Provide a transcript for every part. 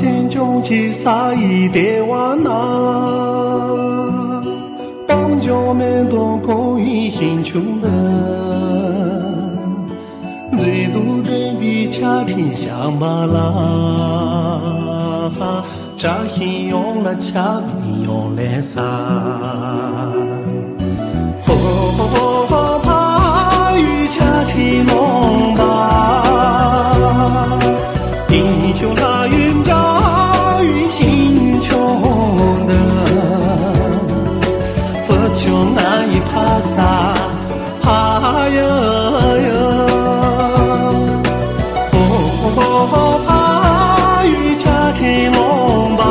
见中起撒一点瓦那，帮助们多公益贫穷的，最多的比家庭乡巴拉，扎心用了家里用来啥？怕与家庭弄吧，英雄他云家与贫穷的，不穷难以怕啥，怕呀呀。怕与家庭弄吧，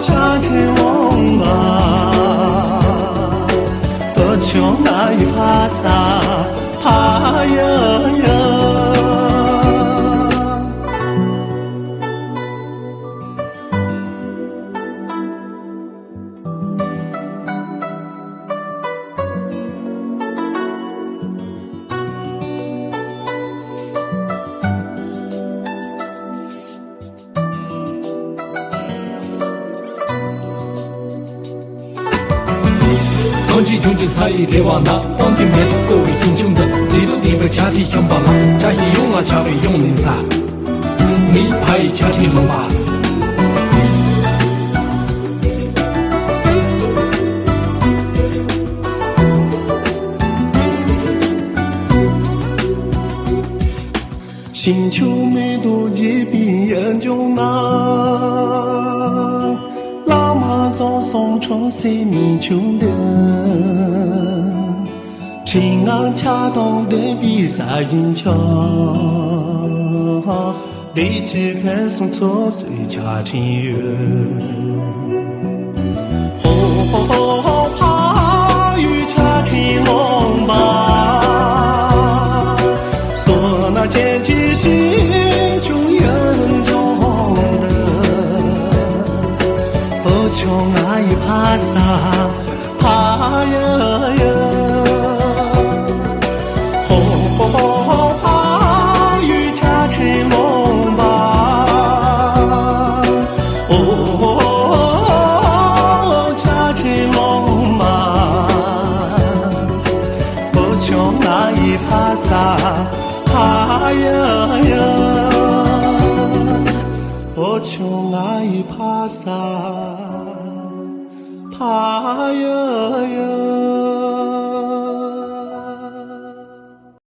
家庭弄吧，不穷难以怕啥，怕呀呀。抗击穷尽才艺铁瓦那，帮助面对各位贫穷的，最多地方家庭乡巴拉，扎心用啊家费用人啥，你派家庭弄吧。星球没多几笔研究那，拉马上送出生命穷的，亲爱恰当的比赛赢球，立即看送出谁家庭有，怕与家庭弄吧，说那坚决心中人中的，不穷爱怕啥，怕呀呀。怕与家庭弄吧，家庭弄吧，不穷难以怕啥，怕呀呀，不穷难以怕啥，怕呀呀。